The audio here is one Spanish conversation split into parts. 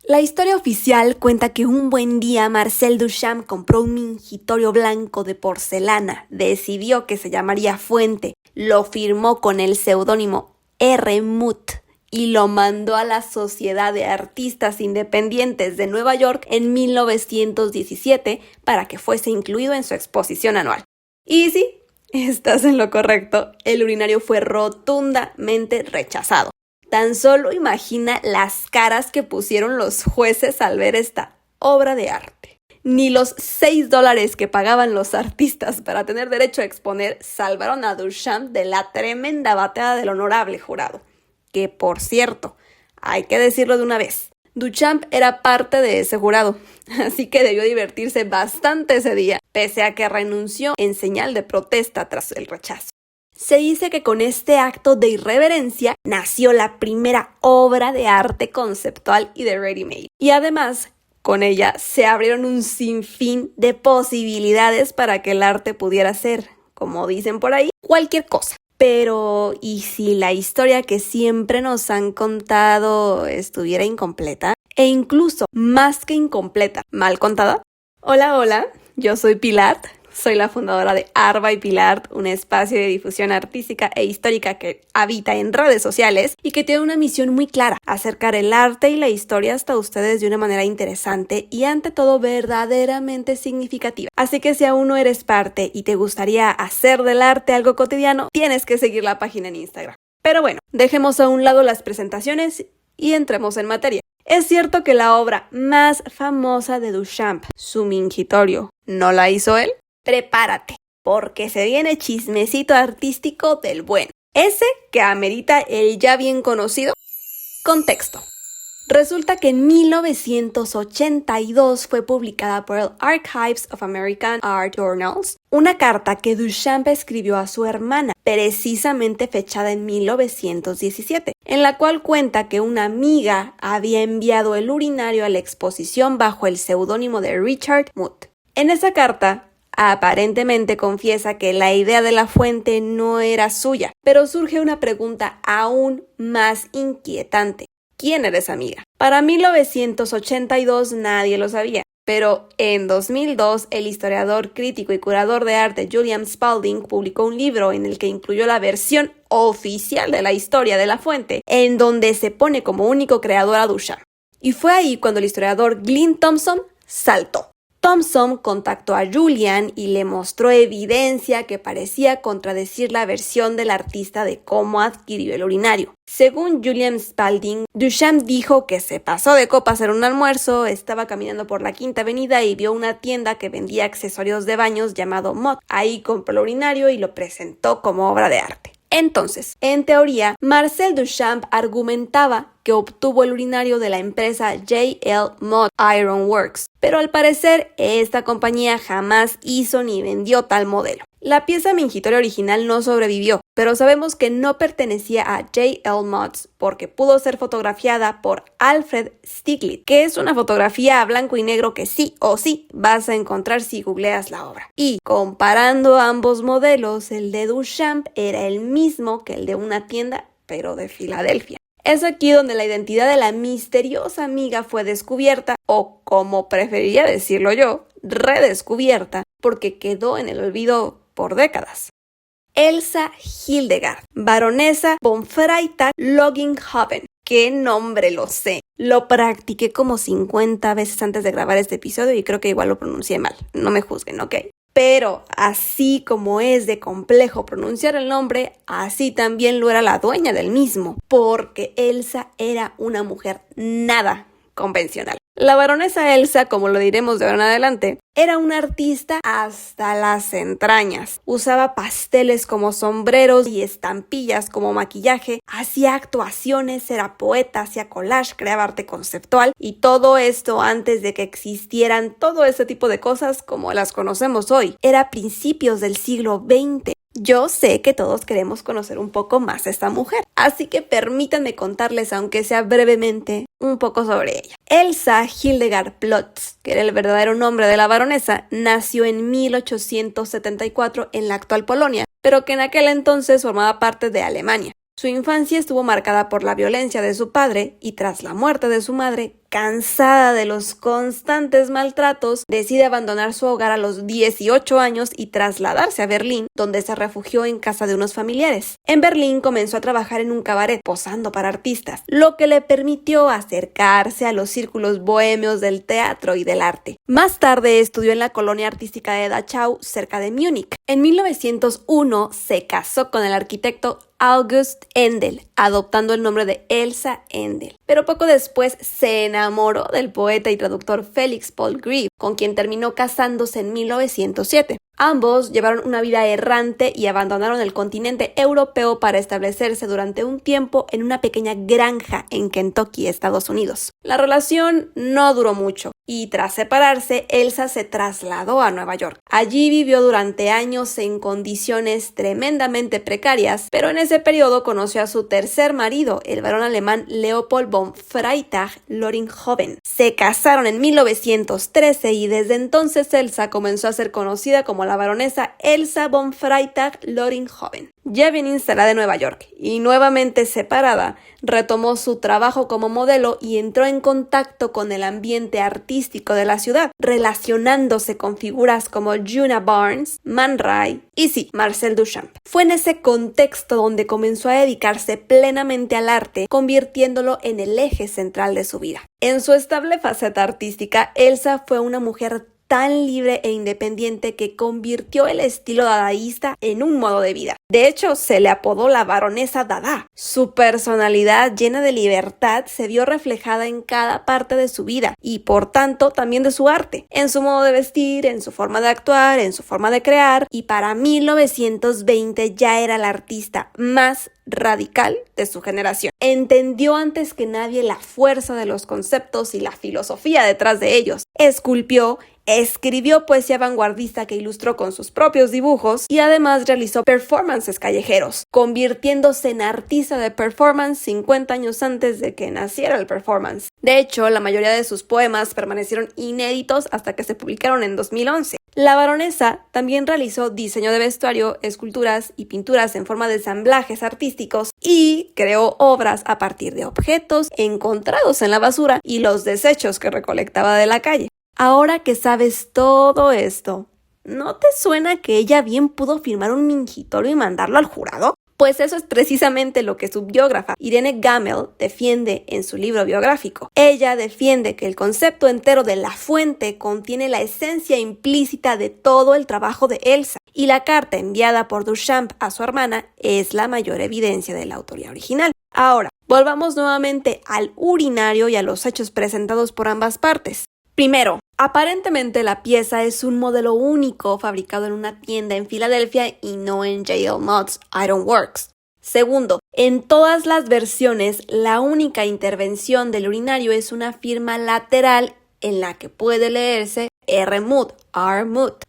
La historia oficial cuenta que un buen día Marcel Duchamp compró un mingitorio blanco de porcelana, decidió que se llamaría Fuente, lo firmó con el seudónimo R. Muth y lo mandó a la Sociedad de Artistas Independientes de Nueva York en 1917 para que fuese incluido en su exposición anual. Y sí, estás en lo correcto, el urinario fue rotundamente rechazado. Tan solo imagina las caras que pusieron los jueces al ver esta obra de arte. Ni los $6 que pagaban los artistas para tener derecho a exponer salvaron a Duchamp de la tremenda bateada del honorable jurado. Que, por cierto, hay que decirlo de una vez, Duchamp era parte de ese jurado, así que debió divertirse bastante ese día, pese a que renunció en señal de protesta tras el rechazo. Se dice que con este acto de irreverencia nació la primera obra de arte conceptual y de ready-made. Y además, con ella se abrieron un sinfín de posibilidades para que el arte pudiera ser, como dicen por ahí, cualquier cosa. Pero, ¿y si la historia que siempre nos han contado estuviera incompleta? E incluso, más que incompleta, ¿mal contada? Hola, yo soy Pilar. Soy la fundadora de Art by Pilar, un espacio de difusión artística e histórica que habita en redes sociales y que tiene una misión muy clara: acercar el arte y la historia hasta ustedes de una manera interesante y ante todo verdaderamente significativa. Así que si aún no eres parte y te gustaría hacer del arte algo cotidiano, tienes que seguir la página en Instagram. Pero bueno, dejemos a un lado las presentaciones y entremos en materia. Es cierto que la obra más famosa de Duchamp, su mingitorio, ¿no la hizo él? Prepárate, porque se viene chismecito artístico del bueno, ese que amerita el ya bien conocido contexto. Resulta que en 1982 fue publicada por el Archives of American Art Journals una carta que Duchamp escribió a su hermana, precisamente fechada en 1917, en la cual cuenta que una amiga había enviado el urinario a la exposición bajo el seudónimo de Richard Muth. En esa carta, aparentemente confiesa que la idea de la fuente no era suya, pero surge una pregunta aún más inquietante. ¿Quién era esa amiga? Para 1982 nadie lo sabía, pero en 2002 el historiador, crítico y curador de arte Julian Spalding publicó un libro en el que incluyó la versión oficial de la historia de la fuente, en donde se pone como único creador a Duchamp. Y fue ahí cuando el historiador Glyn Thompson saltó. Thompson contactó a Julian y le mostró evidencia que parecía contradecir la versión del artista de cómo adquirió el urinario. Según Julian Spalding, Duchamp dijo que se pasó de copas en un almuerzo, estaba caminando por la Quinta Avenida y vio una tienda que vendía accesorios de baños llamado Mod. Ahí compró el urinario y lo presentó como obra de arte. Entonces, en teoría, Marcel Duchamp argumentaba que obtuvo el urinario de la empresa J.L. Muth Iron Works, pero al parecer esta compañía jamás hizo ni vendió tal modelo. La pieza mingitorio original no sobrevivió, pero sabemos que no pertenecía a J.L. Muth porque pudo ser fotografiada por Alfred Stieglitz, que es una fotografía a blanco y negro que sí o sí vas a encontrar si googleas la obra. Y comparando ambos modelos, el de Duchamp era el mismo que el de una tienda, pero de Filadelfia. Es aquí donde la identidad de la misteriosa amiga fue descubierta, o como preferiría decirlo yo, redescubierta, porque quedó en el olvido por décadas. Elsa Hildegard, baronesa von Freytag-Loginhoven. ¡Qué nombre! Lo sé. Lo practiqué como 50 veces antes de grabar este episodio y creo que igual lo pronuncié mal. No me juzguen, ¿ok? Pero así como es de complejo pronunciar el nombre, así también lo era la dueña del mismo, porque Elsa era una mujer nada convencional. La baronesa Elsa, como lo diremos de ahora en adelante, era una artista hasta las entrañas. Usaba pasteles como sombreros y estampillas como maquillaje, hacía actuaciones, era poeta, hacía collage, creaba arte conceptual y todo esto antes de que existieran todo ese tipo de cosas como las conocemos hoy. Era principios del siglo XX. Yo sé que todos queremos conocer un poco más a esta mujer, así que permítanme contarles, aunque sea brevemente, un poco sobre ella. Elsa Hildegard Plotz, que era el verdadero nombre de la baronesa, nació en 1874 en la actual Polonia, pero que en aquel entonces formaba parte de Alemania. Su infancia estuvo marcada por la violencia de su padre y tras la muerte de su madre cansada de los constantes maltratos, decide abandonar su hogar a los 18 años y trasladarse a Berlín, donde se refugió en casa de unos familiares. En Berlín comenzó a trabajar en un cabaret, posando para artistas, lo que le permitió acercarse a los círculos bohemios del teatro y del arte. Más tarde estudió en la colonia artística de Dachau, cerca de Múnich. En 1901 se casó con el arquitecto August Endel, adoptando el nombre de Elsa Endel. Pero poco después se enamoró del poeta y traductor Felix Paul Grieve, con quien terminó casándose en 1907. Ambos llevaron una vida errante y abandonaron el continente europeo para establecerse durante un tiempo en una pequeña granja en Kentucky, Estados Unidos. La relación no duró mucho y tras separarse, Elsa se trasladó a Nueva York. Allí vivió durante años en condiciones tremendamente precarias, pero en ese periodo conoció a su tercer marido, el barón alemán Leopold von Freytag-Loringhoven. Se casaron en 1913 y desde entonces Elsa comenzó a ser conocida como la baronesa Elsa von Freytag-Loringhoven. Ya bien instalada en Nueva York y nuevamente separada, retomó su trabajo como modelo y entró en contacto con el ambiente artístico de la ciudad, relacionándose con figuras como Juna Barnes, Man Ray y sí, Marcel Duchamp. Fue en ese contexto donde comenzó a dedicarse plenamente al arte, convirtiéndolo en el eje central de su vida. En su estable faceta artística, Elsa fue una mujer tan libre e independiente que convirtió el estilo dadaísta en un modo de vida. De hecho, se le apodó la baronesa Dada. Su personalidad llena de libertad se vio reflejada en cada parte de su vida y, por tanto, también de su arte, en su modo de vestir, en su forma de actuar, en su forma de crear, y para 1920 ya era la artista más radical de su generación. Entendió antes que nadie la fuerza de los conceptos y la filosofía detrás de ellos. Esculpió, escribió poesía vanguardista que ilustró con sus propios dibujos y además realizó performances callejeros, convirtiéndose en artista de performance 50 años antes de que naciera el performance. De hecho, la mayoría de sus poemas permanecieron inéditos hasta que se publicaron en 2011. La baronesa también realizó diseño de vestuario, esculturas y pinturas en forma de ensamblajes artísticos y creó obras a partir de objetos encontrados en la basura y los desechos que recolectaba de la calle. Ahora que sabes todo esto, ¿no te suena que ella bien pudo firmar un mingitorio y mandarlo al jurado? Pues eso es precisamente lo que su biógrafa Irene Gamel defiende en su libro biográfico. Ella defiende que el concepto entero de la fuente contiene la esencia implícita de todo el trabajo de Elsa, y la carta enviada por Duchamp a su hermana es la mayor evidencia de la autoría original. Ahora, volvamos nuevamente al urinario y a los hechos presentados por ambas partes. Primero, aparentemente la pieza es un modelo único fabricado en una tienda en Filadelfia y no en J.L. Mott's Iron Works. Segundo, en todas las versiones, la única intervención del urinario es una firma lateral en la que puede leerse R. Mudd.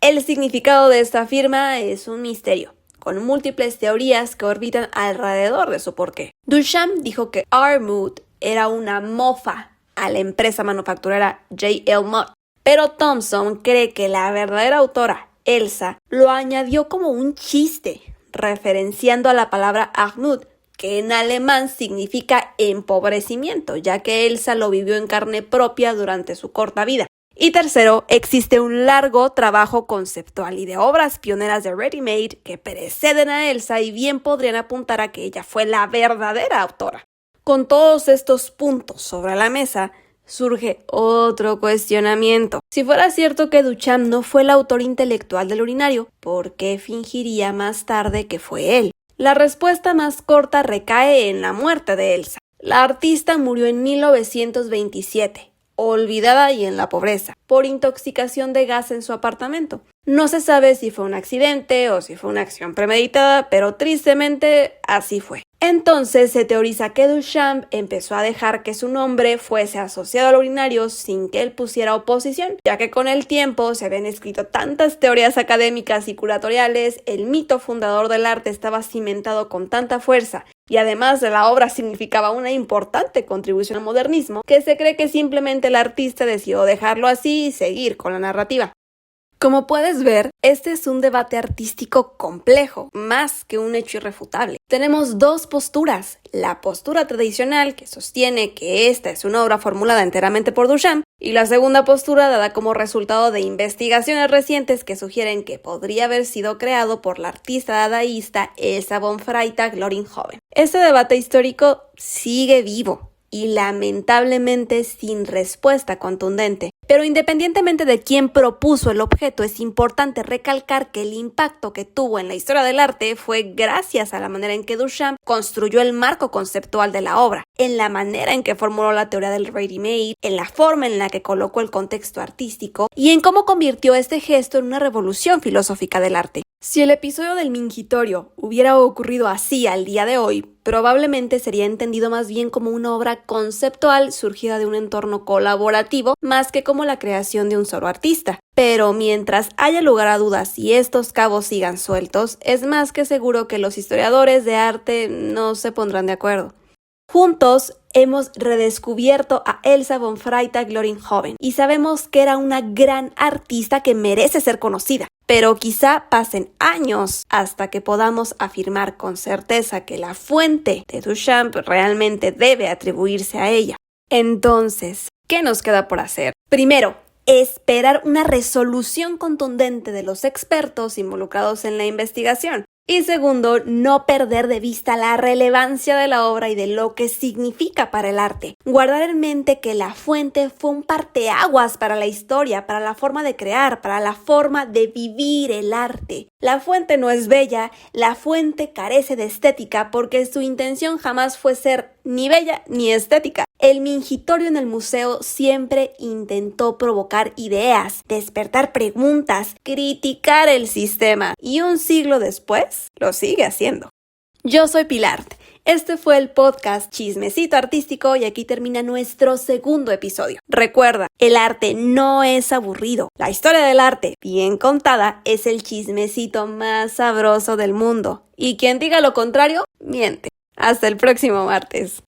El significado de esta firma es un misterio, con múltiples teorías que orbitan alrededor de su porqué. Duchamp dijo que R. Mudd era una mofa a la empresa manufacturera J.L. Mott, pero Thompson cree que la verdadera autora, Elsa, lo añadió como un chiste, referenciando a la palabra Armut, que en alemán significa empobrecimiento, ya que Elsa lo vivió en carne propia durante su corta vida. Y tercero, existe un largo trabajo conceptual y de obras pioneras de ready-made que preceden a Elsa y bien podrían apuntar a que ella fue la verdadera autora. Con todos estos puntos sobre la mesa, surge otro cuestionamiento. Si fuera cierto que Duchamp no fue el autor intelectual del urinario, ¿por qué fingiría más tarde que fue él? La respuesta más corta recae en la muerte de Elsa. La artista murió en 1927, olvidada y en la pobreza, por intoxicación de gas en su apartamento. No se sabe si fue un accidente o si fue una acción premeditada, pero tristemente así fue. Entonces se teoriza que Duchamp empezó a dejar que su nombre fuese asociado al urinario sin que él pusiera oposición, ya que con el tiempo se habían escrito tantas teorías académicas y curatoriales, el mito fundador del arte estaba cimentado con tanta fuerza y además de la obra significaba una importante contribución al modernismo, que se cree que simplemente el artista decidió dejarlo así y seguir con la narrativa. Como puedes ver, este es un debate artístico complejo, más que un hecho irrefutable. Tenemos dos posturas, la postura tradicional que sostiene que esta es una obra formulada enteramente por Duchamp, y la segunda postura dada como resultado de investigaciones recientes que sugieren que podría haber sido creado por la artista dadaísta Elsa von Freytag-Loringhoven. Este debate histórico sigue vivo y lamentablemente sin respuesta contundente. Pero independientemente de quién propuso el objeto, es importante recalcar que el impacto que tuvo en la historia del arte fue gracias a la manera en que Duchamp construyó el marco conceptual de la obra, en la manera en que formuló la teoría del ready-made, en la forma en la que colocó el contexto artístico y en cómo convirtió este gesto en una revolución filosófica del arte. Si el episodio del mingitorio hubiera ocurrido así al día de hoy, probablemente sería entendido más bien como una obra conceptual surgida de un entorno colaborativo, más que como la creación de un solo artista. Pero mientras haya lugar a dudas y estos cabos sigan sueltos, es más que seguro que los historiadores de arte no se pondrán de acuerdo. Juntos hemos redescubierto a Elsa von Freytag-Loringhoven y sabemos que era una gran artista que merece ser conocida. Pero quizá pasen años hasta que podamos afirmar con certeza que la fuente de Duchamp realmente debe atribuirse a ella. Entonces, ¿qué nos queda por hacer? Primero, esperar una resolución contundente de los expertos involucrados en la investigación. Y segundo, no perder de vista la relevancia de la obra y de lo que significa para el arte. Guardar en mente que la fuente fue un parteaguas para la historia, para la forma de crear, para la forma de vivir el arte. La fuente no es bella, la fuente carece de estética porque su intención jamás fue ser ni bella ni estética. El mingitorio en el museo siempre intentó provocar ideas, despertar preguntas, criticar el sistema y un siglo después lo sigue haciendo. Yo soy Pilar. Este fue el podcast Chismecito Artístico y aquí termina nuestro segundo episodio. Recuerda, el arte no es aburrido. La historia del arte, bien contada, es el chismecito más sabroso del mundo. Y quien diga lo contrario, miente. Hasta el próximo martes.